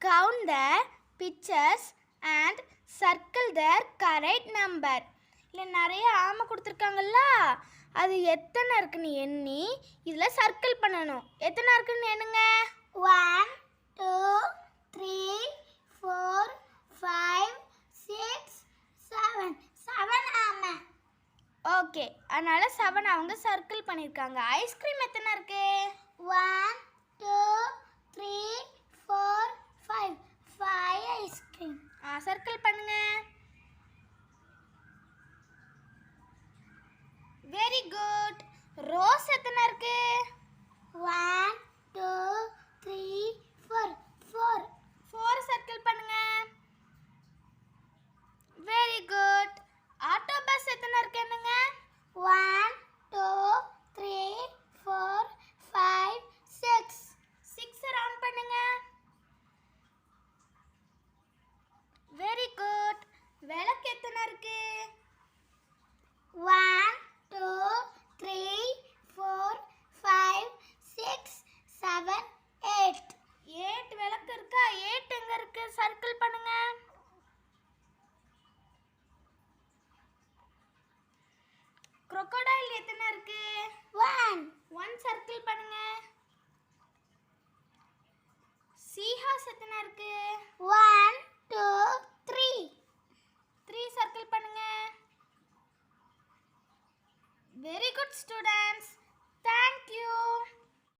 Count the pictures and circle their correct number. இல்லை நிறைய ஆமை கொடுத்துருக்காங்கல்ல, அது எத்தனை இருக்குன்னு எண்ணி இதில் சர்க்கிள் பண்ணணும். எத்தனை இருக்குன்னு எண்ணுங்க. 1 2 3 4 5 6 7 7 ஆமை. ஓகே, அதனால் 7 அவங்க சர்க்கிள் பண்ணியிருக்காங்க. ஐஸ்கிரீம் எத்தனை இருக்கு? 1 2 3 4 5 5 ஐஸ்கிரீம். சர்க்கிள் பண்ணுங்க. Very good. ரோஸ் எத்தனை இருக்கு? 1 2 3 4 4 4 சர்க்கிள் பண்ணுங்க. Very good. ஆட்டோபஸ் எத்தனை இருக்கு என்னங்க? 1 2 3 4 5 6 6 ரவுண்ட் பண்ணுங்க. Very good. விளக்கு எத்தனை இருக்கு? 1 2 3 4 5 6 7 8 8 விளக்கு இருக்கா? 8 எங்க இருக்கு? சர்க்கிள் பண்ணுங்க. crocodile எத்தனை இருக்கு? 1 சர்க்கிள் பண்ணுங்க. seahorse எத்தனை இருக்கு?